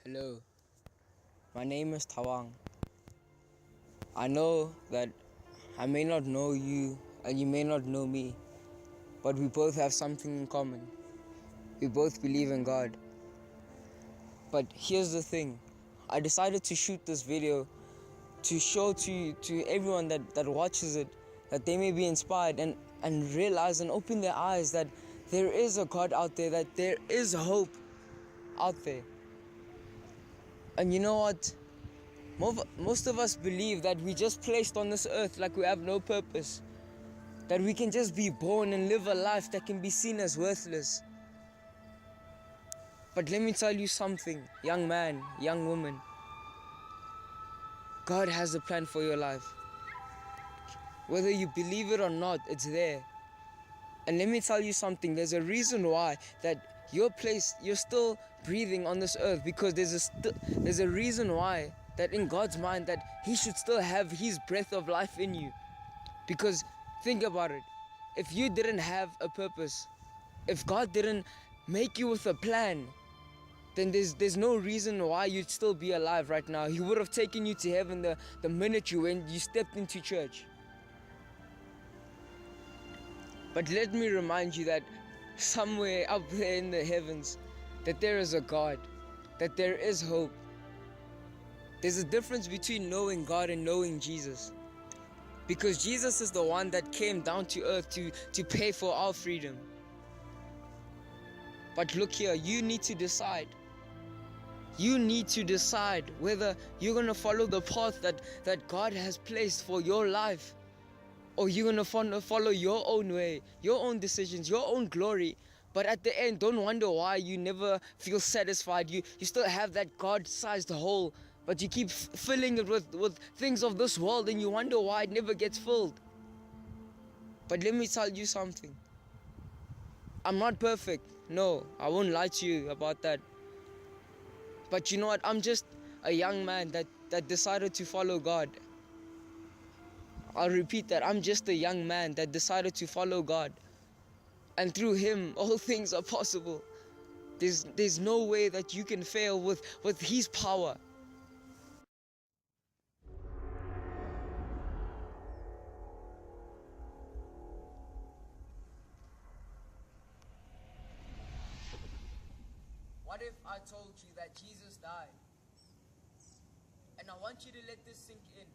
Hello, my name is Tawang. I know that I may not know you and you may not know me, but we both have something in common. We both believe in God. But here's the thing, I decided to shoot this video to show to everyone that watches it that they may be inspired and realize and open their eyes that there is a God out there, that there is hope out there. And you know what? Most of us believe that we just placed on this earth like we have no purpose. That we can just be born and live a life that can be seen as worthless. But let me tell you something, young man, young woman. God has a plan for your life. Whether you believe it or not, it's there. And let me tell you something, there's a reason why that you're still breathing on this earth, because there's a reason why that in God's mind that He should still have His breath of life in you. Because think about it, if you didn't have a purpose, if God didn't make you with a plan, then there's no reason why you'd still be alive right now. He would have taken you to heaven the minute you stepped into church. But let me remind you that somewhere up there in the heavens, that there is a God, that there is hope. There's a difference between knowing God and knowing Jesus. Because Jesus is the one that came down to earth to pay for our freedom. But look here, you need to decide. You need to decide whether you're going to follow the path that God has placed for your life, or you're going to follow your own way, your own decisions, your own glory. But at the end, don't wonder why you never feel satisfied. You still have that God-sized hole, but you keep filling it with things of this world, and you wonder why it never gets filled. But let me tell you something. I'm not perfect. No, I won't lie to you about that. But you know what? I'm just a young man that decided to follow God. I'll repeat that. I'm just a young man that decided to follow God. And through Him, all things are possible. There's no way that you can fail with His power. What if I told you that Jesus died? And I want you to let this sink in.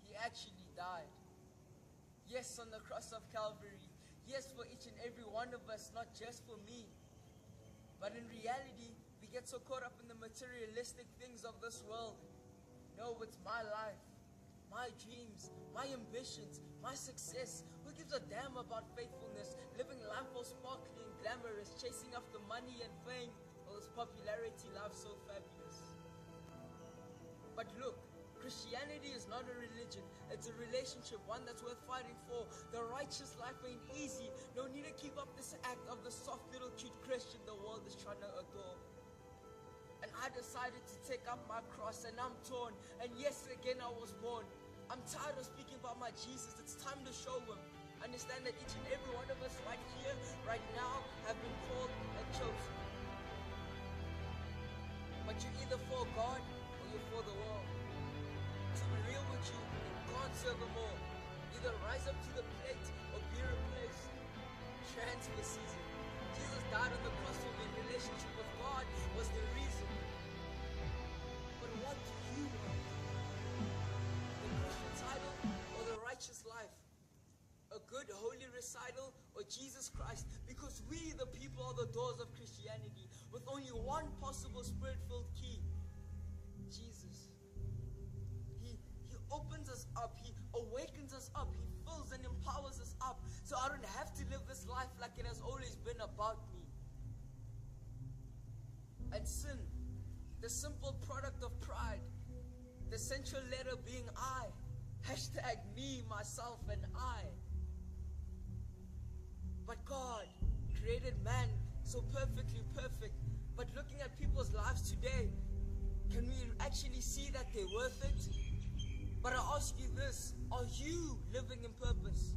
He actually died. Yes, on the cross of Calvary. Yes, for each and every one of us, not just for me. But in reality, we get so caught up in the materialistic things of this world. No, it's my life, my dreams, my ambitions, my success. Who gives a damn about faithfulness? Living life all sparkling, glamorous, chasing after money and fame. All this popularity, life so fabulous. But look, Christianity is not a religion, it's a relationship, one that's worth fighting for. The righteous life ain't easy. No need to keep up this act of the soft little cute Christian the world is trying to adore. And I decided to take up my cross, and I'm torn. And yes, again I was born. I'm tired of speaking about my Jesus. It's time to show Him. Understand that each and every one of us right here, right now, have been called and chosen. But you're either for God or you're for the world. To be real with you, you can't serve them all. Either rise up to the plate or be replaced. Transfer season. Jesus died on the cross for me. Relationship with God was the reason. But what do you want? The Christian title or the righteous life? A good holy recital or Jesus Christ? Because we, the people, are the doors of Christianity with only one possible spirit-filled key. Jesus. He opens us up, He awakens us up, He fills and empowers us up, so I don't have to live this life like it has always been about me. And sin, the simple product of pride, the central letter being I, hashtag me, myself, and I. But God created man so perfectly perfect, but looking at people's lives today, can we actually see that they're worth it? But I ask you this, are you living in purpose?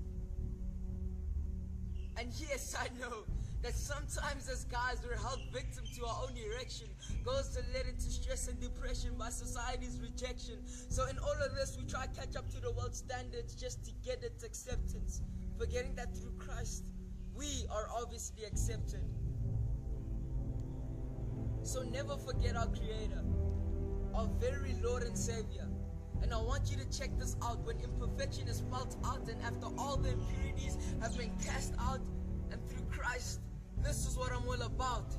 And yes, I know That sometimes as guys we're held victim to our own erection, goes to led into stress and depression by society's rejection. So in all of this we try to catch up to the world standards just to get its acceptance, forgetting that through Christ we are obviously accepted. So never forget our Creator, our very Lord and Savior. And I want you to check this out. When imperfection is spelt out and after all the impurities have been cast out, and through Christ, this is what I'm all about.